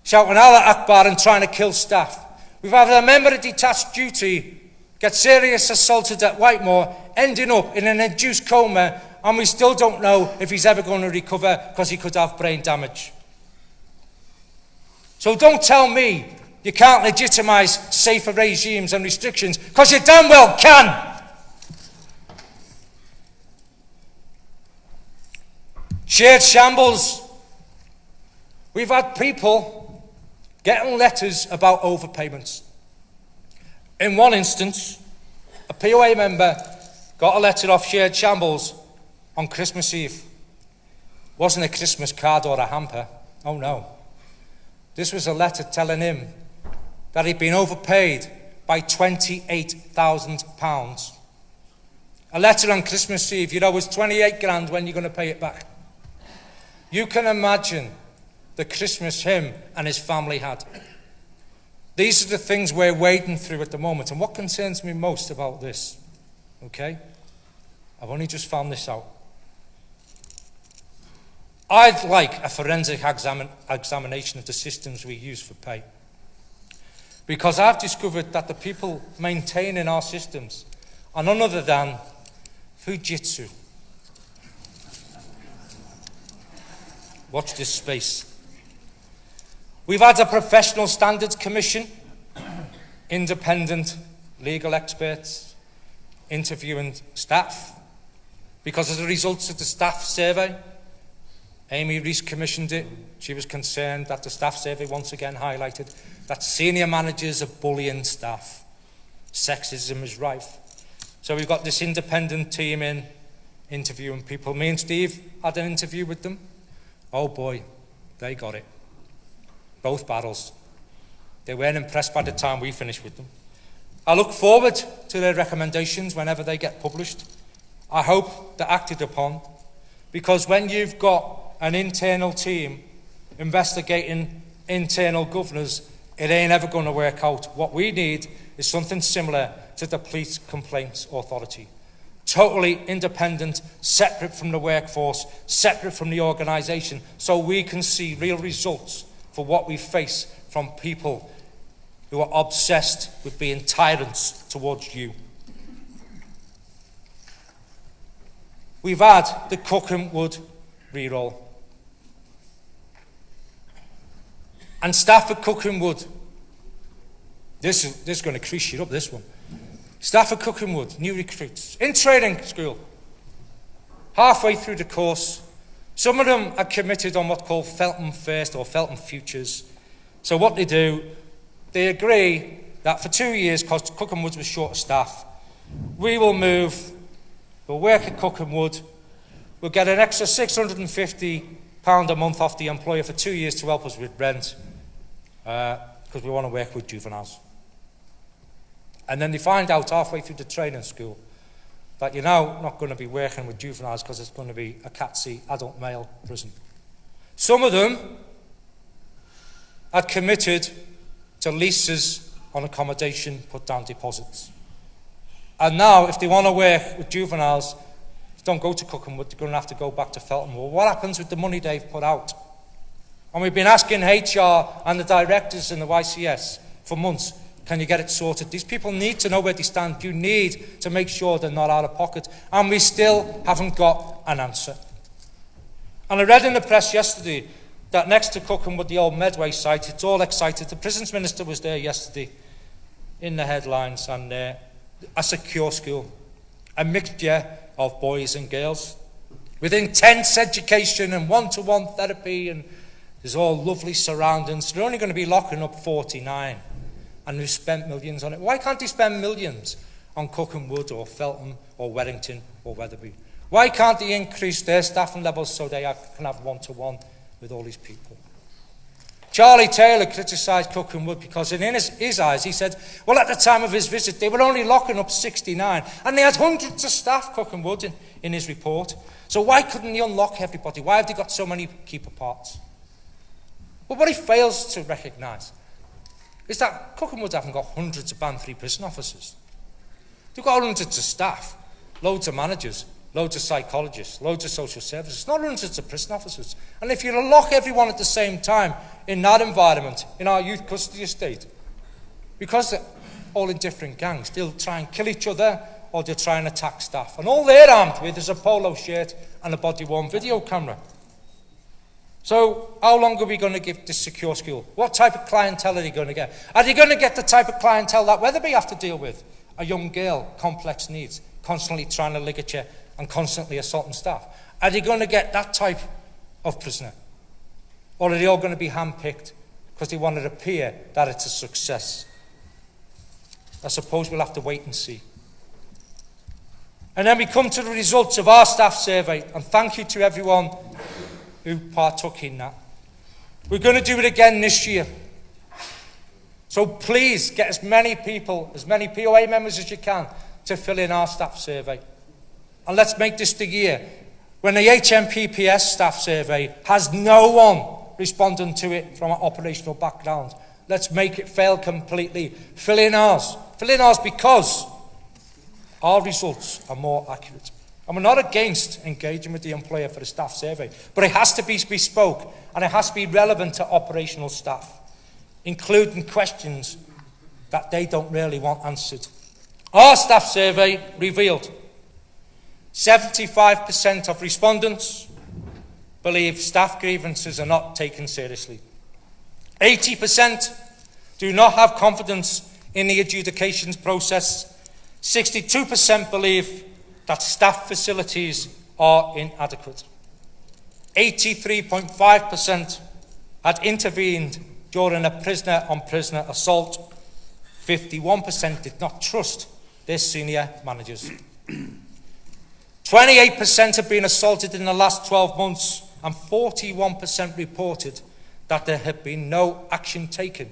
shouting Allah Akbar and trying to kill staff. We've had a member of detached duty get seriously assaulted at Whitemore, ending up in an induced coma, and we still don't know if he's ever going to recover because he could have brain damage. So don't tell me you can't legitimise safer regimes and restrictions, because you damn well can. Shared shambles. We've had people getting letters about overpayments. In one instance, a POA member got a letter off Shared Shambles on Christmas Eve. Wasn't a Christmas card or a hamper. Oh no. This was a letter telling him that he'd been overpaid by £28,000. A letter on Christmas Eve, you know, was 28 grand, when you're going to pay it back. You can imagine the Christmas him and his family had. These are the things we're wading through at the moment. And what concerns me most about this, okay? I've only just found this out. I'd like a forensic examination of the systems we use for pay. Because I've discovered that the people maintaining our systems are none other than Fujitsu. Watch this space. We've had a professional standards commission, independent legal experts interviewing staff, because as a result of the staff survey, Amy Rees commissioned it. She was concerned that the staff survey once again highlighted that senior managers are bullying staff. Sexism is rife. So we've got this independent team in interviewing people. Me and Steve had an interview with them. Oh boy, they got it. Both battles. They weren't impressed by the time we finished with them. I look forward to their recommendations whenever they get published. I hope they're acted upon, because when you've got an internal team investigating internal governors, it ain't ever going to work out. What we need is something similar to the Police Complaints Authority. Totally independent, separate from the workforce, separate from the organisation, so we can see real results for what we face from people who are obsessed with being tyrants towards you. We've had the Cookham Wood re-roll. And staff at Cookham Wood, this is going to crease you up, this one. Staff at Cookham Wood, new recruits, in training school, halfway through the course. Some of them are committed on what's called Feltham First or Feltham Futures. So what they do, they agree that for 2 years, because Cookham Wood was short of staff, we will move, we'll work at Cookham Wood, we'll get an extra £650 a month off the employer for 2 years to help us with rent, because we want to work with juveniles. And then they find out halfway through the training school that you're now not going to be working with juveniles because it's going to be a Cat C adult male prison. Some of them had committed to leases on accommodation, put down deposits. And now, if they want to work with juveniles, don't go to Cookham Wood, they're going to have to go back to Feltham. Well, what happens with the money they've put out? And we've been asking HR and the directors in the YCS for months, can you get it sorted? These people need to know where they stand. You need to make sure they're not out of pocket. And we still haven't got an answer. And I read in the press yesterday that next to Cookham Wood, the old Medway site, it's all excited. The Prisons Minister was there yesterday in the headlines, and a secure school, a mixture of boys and girls with intense education and one-to-one therapy, and there's all lovely surroundings. They're only going to be locking up 49, and we've spent millions on it. Why can't they spend millions on Cookham Wood or Feltham or Wellington or Wetherby? Why can't they increase their staffing levels so they can have one-to-one with all these people? Charlie Taylor criticised Cookham Wood because in his eyes, he said, well, at the time of his visit, they were only locking up 69, and they had hundreds of staff, Cookham Wood, in his report. So why couldn't he unlock everybody? Why have they got so many keeper parts? Well, what he fails to recognise is that Cookham Wood haven't got hundreds of Band 3 prison officers. They've got hundreds of staff, loads of managers, loads of psychologists, loads of social services, not hundreds of prison officers. And if you lock everyone at the same time in that environment, in our youth custody estate, because they're all in different gangs, they'll try and kill each other or they'll try and attack staff. And all they're armed with is a polo shirt and a body-worn video camera. So how long are we going to give this secure school? What type of clientele are they going to get? Are they going to get the type of clientele that Wetherby have to deal with? A young girl, complex needs, constantly trying to ligature and constantly assaulting staff. Are they going to get that type of prisoner? Or are they all going to be handpicked because they want to appear that it's a success? I suppose we'll have to wait and see. And then we come to the results of our staff survey, and thank you to everyone who partook in that. We're going to do it again this year. So please get as many people, as many POA members as you can, to fill in our staff survey. And let's make this the year when the HMPPS staff survey has no one responding to it from an operational background. Let's make it fail completely. Fill in ours. Fill in ours because our results are more accurate. And we're not against engaging with the employer for a staff survey, but it has to be bespoke and it has to be relevant to operational staff, including questions that they don't really want answered. Our staff survey revealed 75% of respondents believe staff grievances are not taken seriously. 80% do not have confidence in the adjudications process. 62% believe that staff facilities are inadequate. 83.5% had intervened during a prisoner-on-prisoner assault. 51% did not trust their senior managers. 28% have been assaulted in the last 12 months, and 41% reported that there had been no action taken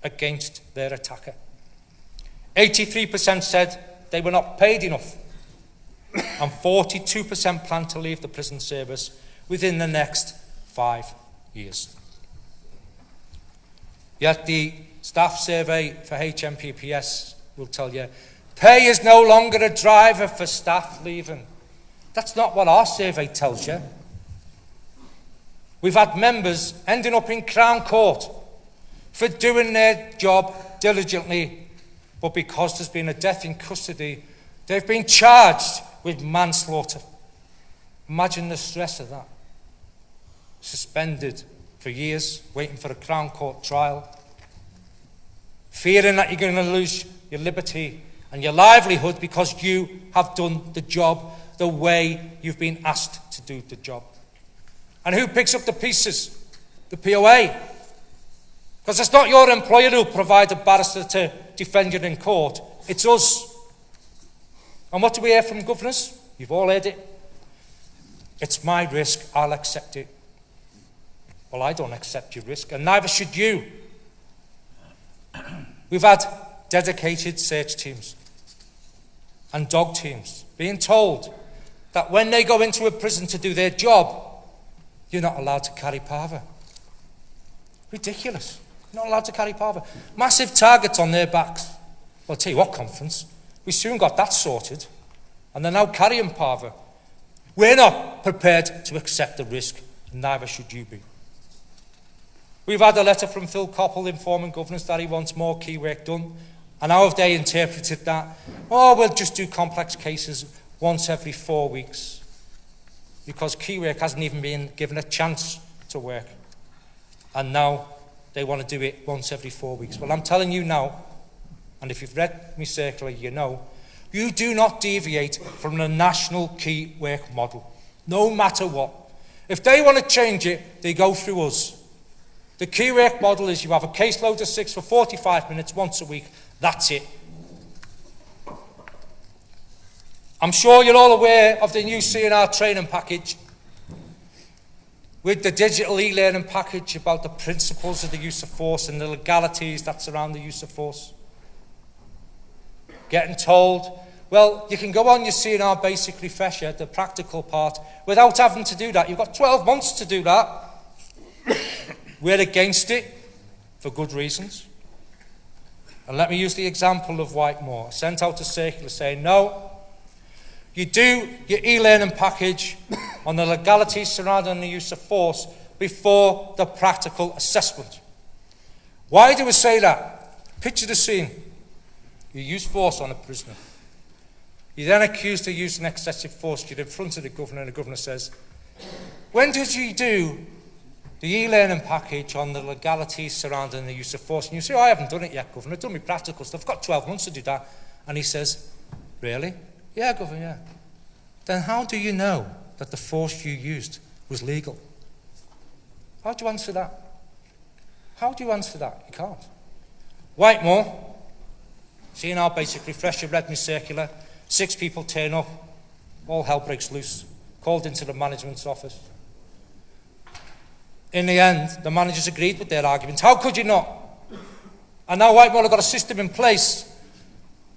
against their attacker. 83% said they were not paid enough, and 42% plan to leave the prison service within the next 5 years. Yet the staff survey for HMPPS will tell you, pay is no longer a driver for staff leaving. That's not what our survey tells you. We've had members ending up in Crown Court for doing their job diligently, but because there's been a death in custody, they've been charged with manslaughter. Imagine the stress of that. Suspended for years, waiting for a Crown Court trial, fearing that you're going to lose your liberty and your livelihood because you have done the job the way you've been asked to do the job. And who picks up the pieces? The POA. Because it's not your employer who'll provide a barrister to defend you in court. It's us. And what do we hear from governors? You've all heard it. It's my risk, I'll accept it. Well, I don't accept your risk, and neither should you. We've had dedicated search teams and dog teams being told that when they go into a prison to do their job, you're not allowed to carry parva. Ridiculous. You're not allowed to carry parva. Massive targets on their backs. Well, I'll tell you what, conference, we soon got that sorted, and they're now carrying parva. We're not prepared to accept the risk, and neither should you be. We've had a letter from Phil Coppell informing governors that he wants more key work done, and how have they interpreted that? Oh, we'll just do complex cases once every 4 weeks, because key work hasn't even been given a chance to work. And now they want to do it once every 4 weeks. Well, I'm telling you now, and if you've read me circular, you know, you do not deviate from the national key work model, no matter what. If they want to change it, they go through us. The key work model is you have a caseload of 6 for 45 minutes once a week. That's it. I'm sure you're all aware of the new CNR training package with the digital e-learning package about the principles of the use of force and the legalities that surround the use of force. Getting told, well, you can go on your CNR basic refresher, the practical part, without having to do that. You've got 12 months to do that. We're against it for good reasons. And let me use the example of Whitemore. I sent out a circular saying, no, you do your e-learning package on the legalities surrounding the use of force before the practical assessment. Why do we say that? Picture the scene. You use force on a prisoner. You're then accused of using excessive force. You're in front of the governor, and the governor says, when did you do the e-learning package on the legalities surrounding the use of force? And you say, oh, I haven't done it yet, Governor. I've done my practical stuff. I've got 12 months to do that. And he says, really? Yeah, Governor, yeah. Then how do you know that the force you used was legal? How do you answer that? How do you answer that? You can't. Whitemore, seeing our basic refresher, read me circular, 6 people turn up, all hell breaks loose, called into the management's office. In the end, the managers agreed with their arguments. How could you not? And now Whitemore have got a system in place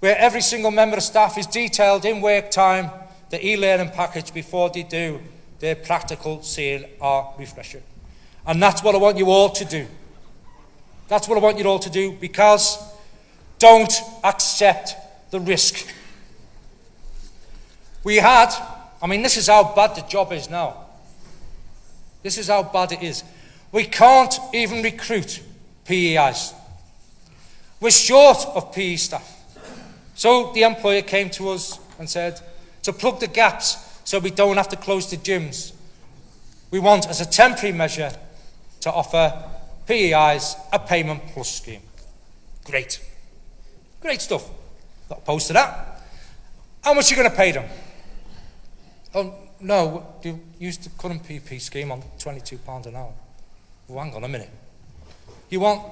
where every single member of staff is detailed in work time the e-learning package before they do their practical CR refresher. And that's what I want you all to do. That's what I want you all to do, because don't accept the risk. This is how bad the job is now. This is how bad it is. We can't even recruit PEIs. We're short of PE staff. So the employer came to us and said, to plug the gaps so we don't have to close the gyms, we want, as a temporary measure, to offer PEIs a payment plus scheme. Great. Great stuff. Not opposed to that. How much are you going to pay them? Oh, no, you used the current PP scheme on £22 an hour. Well, hang on a minute. You want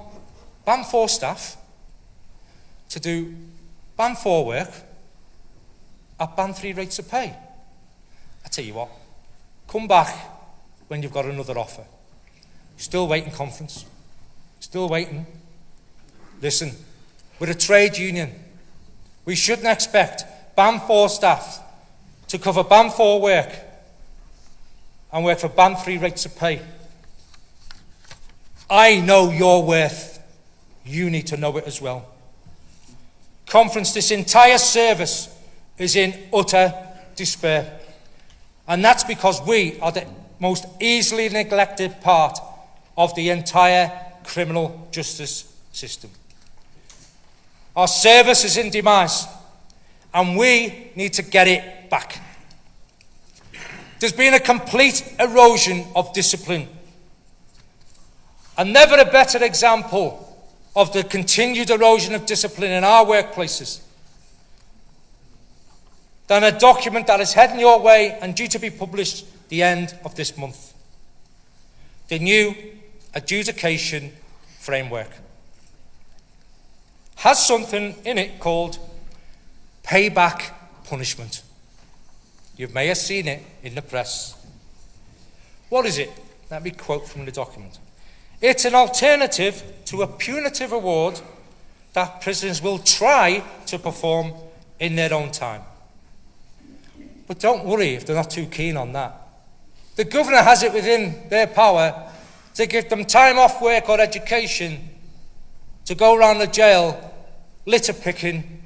Band 4 staff to do Band 4 work at Band 3 rates of pay? I tell you what, come back when you've got another offer. Still waiting, conference. Still waiting. Listen, we're a trade union. We shouldn't expect Band 4 staff to cover Band 4 work and work for Band 3 rates of pay. I know your worth. You need to know it as well. Conference, this entire service is in utter despair. And that's because we are the most easily neglected part of the entire criminal justice system. Our service is in demise, and we need to get it back. There's been a complete erosion of discipline, and never a better example of the continued erosion of discipline in our workplaces than a document that is heading your way and due to be published the end of this month. The new adjudication framework has something in it called payback punishment. You may have seen it in the press. What is it? Let me quote from the document. It's an alternative to a punitive award that prisoners will try to perform in their own time. But don't worry if they're not too keen on that. The governor has it within their power to give them time off work or education to go around the jail litter picking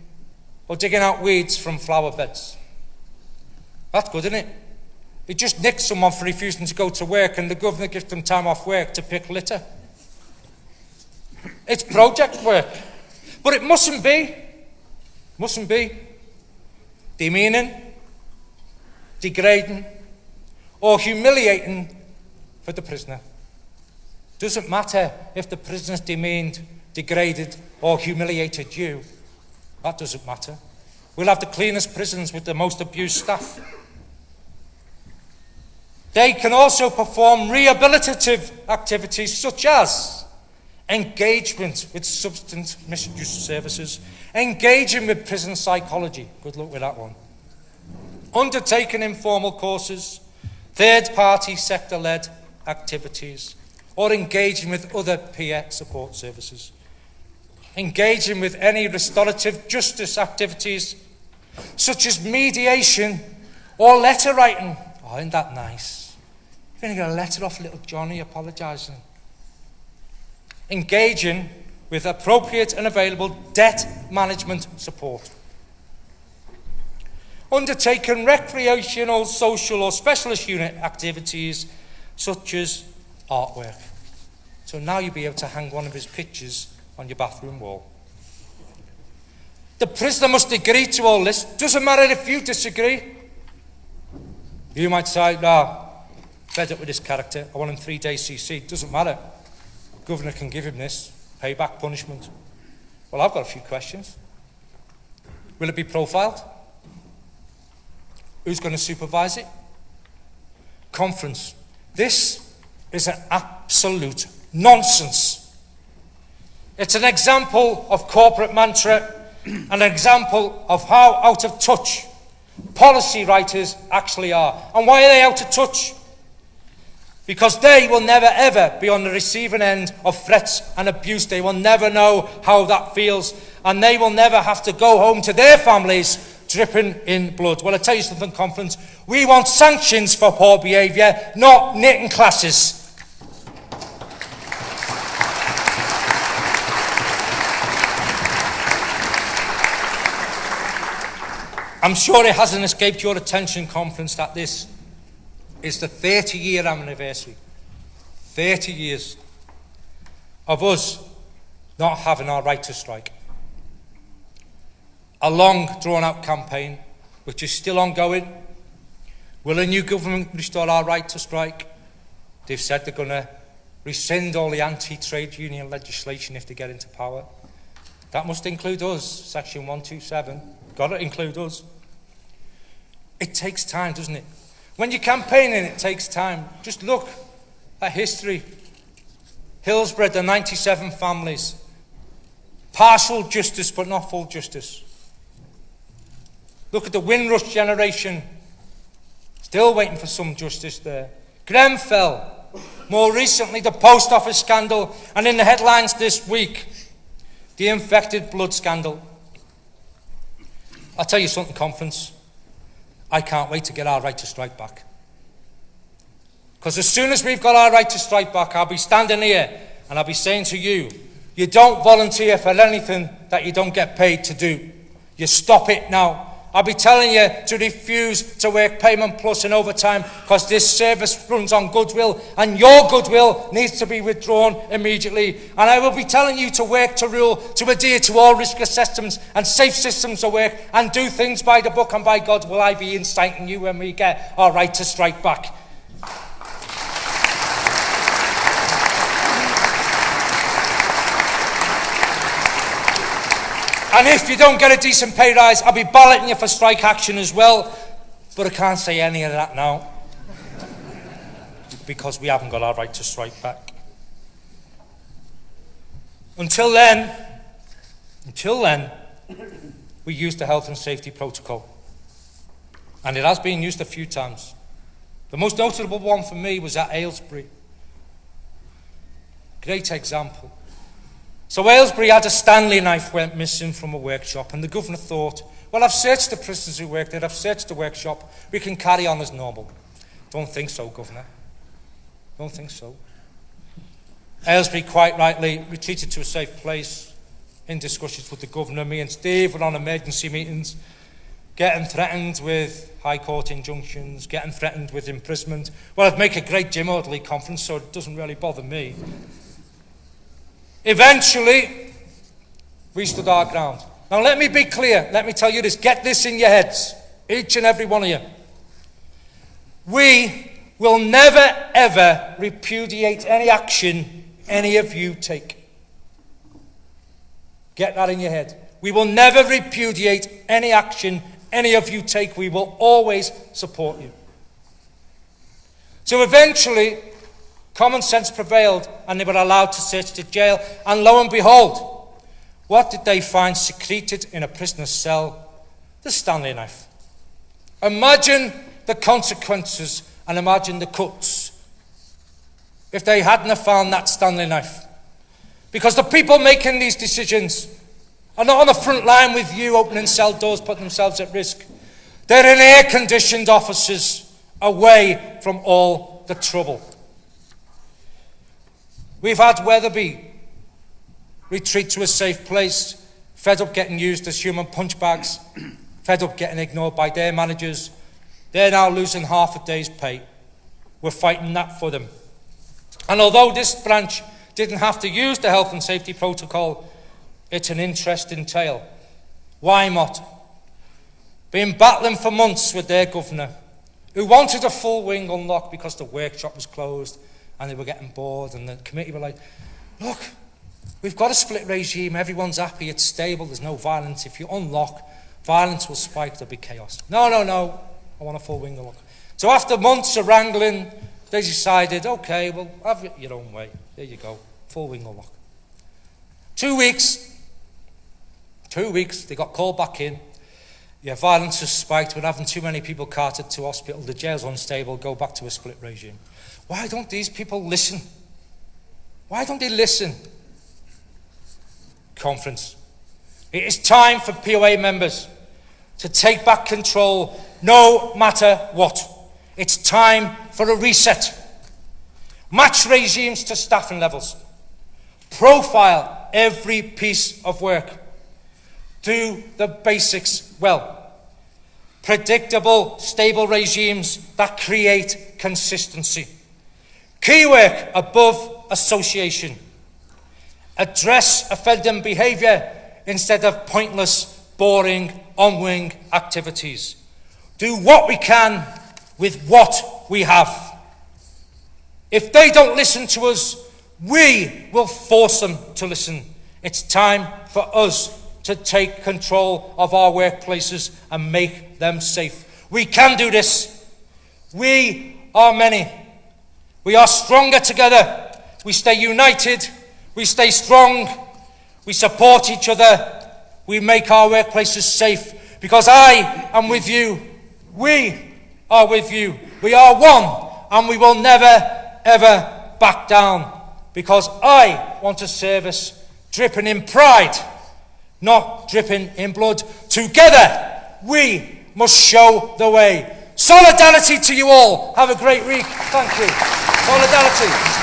or digging out weeds from flower beds. That's good, isn't it? He just nicks someone for refusing to go to work and the governor gives them time off work to pick litter. It's project work. But it mustn't be demeaning, degrading, or humiliating for the prisoner. Doesn't matter if the prisoner's demeaned, degraded, or humiliated you. That doesn't matter. We'll have the cleanest prisons with the most abused staff. They can also perform rehabilitative activities such as engagement with substance misuse services, engaging with prison psychology, good luck with that one, undertaking informal courses, third-party sector-led activities, or engaging with other peer support services, engaging with any restorative justice activities such as mediation or letter writing. Oh, isn't that nice? You're going to get a letter off little Johnny apologising. Engaging with appropriate and available debt management support. Undertaking recreational, social or specialist unit activities such as artwork. So now you'll be able to hang one of his pictures on your bathroom wall. The prisoner must agree to all this. Doesn't matter if you disagree. You might say, no, fed up with this character, I want him 3 days CC. Doesn't matter. The governor can give him this payback punishment. Well, I've got a few questions. Will it be profiled? Who's going to supervise it? Conference. This is an absolute nonsense. It's an example of corporate mantra, an example of how out of touch policy writers actually are. And why are they out of touch? Because they will never ever be on the receiving end of threats and abuse. They will never know how that feels, and they will never have to go home to their families dripping in blood. Well, I tell you something, conference, we want sanctions for poor behaviour, not knitting classes. I'm sure it hasn't escaped your attention, conference, that this is the 30-year anniversary, 30 years of us not having our right to strike. A long, drawn-out campaign, which is still ongoing. Will a new government restore our right to strike? They've said they're going to rescind all the anti-trade union legislation if they get into power. That must include us, Section 127. Got to include us. It takes time, doesn't it? When you're campaigning, it takes time. Just look at history. Hillsborough, the 97 families. Partial justice, but not full justice. Look at the Windrush generation. Still waiting for some justice there. Grenfell. More recently, the post office scandal. And in the headlines this week, the infected blood scandal. I'll tell you something, conference. I can't wait to get our right to strike back. Because as soon as we've got our right to strike back, I'll be standing here and I'll be saying to you, you don't volunteer for anything that you don't get paid to do. You stop it now. I'll be telling you to refuse to work payment plus and overtime because this service runs on goodwill and your goodwill needs to be withdrawn immediately. And I will be telling you to work to rule, to adhere to all risk systems and safe systems of work and do things by the book, and by God will I be inciting you when we get our right to strike back. And if you don't get a decent pay rise, I'll be balloting you for strike action as well. But I can't say any of that now. Because we haven't got our right to strike back. Until then, we use the health and safety protocol. And it has been used a few times. The most notable one for me was at Aylesbury. Great example. So Aylesbury had a Stanley knife went missing from a workshop, and the governor thought, well, I've searched the prisoners who worked there, I've searched the workshop, we can carry on as normal. Don't think so, governor. Don't think so. Aylesbury quite rightly retreated to a safe place in discussions with the governor. Me and Steve were on emergency meetings, getting threatened with High Court injunctions, getting threatened with imprisonment. Well, it'd make a great gym orderly conference, so it doesn't really bother me. Eventually, we stood our ground. Now let me be clear, let me tell you this, get this in your heads, each and every one of you. We will never ever repudiate any action any of you take. Get that in your head. We will never repudiate any action any of you take. We will always support you. So eventually, common sense prevailed and they were allowed to search the jail. And lo and behold, what did they find secreted in a prisoner's cell? The Stanley knife. Imagine the consequences and imagine the cuts if they hadn't have found that Stanley knife. Because the people making these decisions are not on the front line with you, opening cell doors, putting themselves at risk. They're in air-conditioned offices away from all the trouble. We've had Weatherby retreat to a safe place, fed up getting used as human punch bags, fed up getting ignored by their managers. They're now losing half a day's pay. We're fighting that for them. And although this branch didn't have to use the health and safety protocol, it's an interesting tale. Wymont, been battling for months with their governor, who wanted a full wing unlock because the workshop was closed and they were getting bored, and the committee were like, look, we've got a split regime, everyone's happy, it's stable, there's no violence. If you unlock, violence will spike, there'll be chaos. No, I want a full wing unlock. So after months of wrangling, they decided, okay, well, have it your own way. There you go, full wing unlock. 2 weeks, they got called back in. Yeah, violence has spiked, we're having too many people carted to hospital, the jail's unstable, go back to a split regime. Why don't these people listen? Why don't they listen? Conference. It is time for POA members to take back control no matter what. It's time for a reset. Match regimes to staffing levels. Profile every piece of work. Do the basics well. Predictable, stable regimes that create consistency. Key work above association. Address offending behaviour instead of pointless, boring, on-wing activities. Do what we can with what we have. If they don't listen to us, we will force them to listen. It's time for us to take control of our workplaces and make them safe. We can do this. We are many. We are stronger together. We stay united. We stay strong. We support each other. We make our workplaces safe. Because I am with you. We are with you. We are one. And we will never, ever back down. Because I want a service dripping in pride, not dripping in blood. Together, we must show the way. Solidarity to you all. Have a great week. Thank you. Solidarity.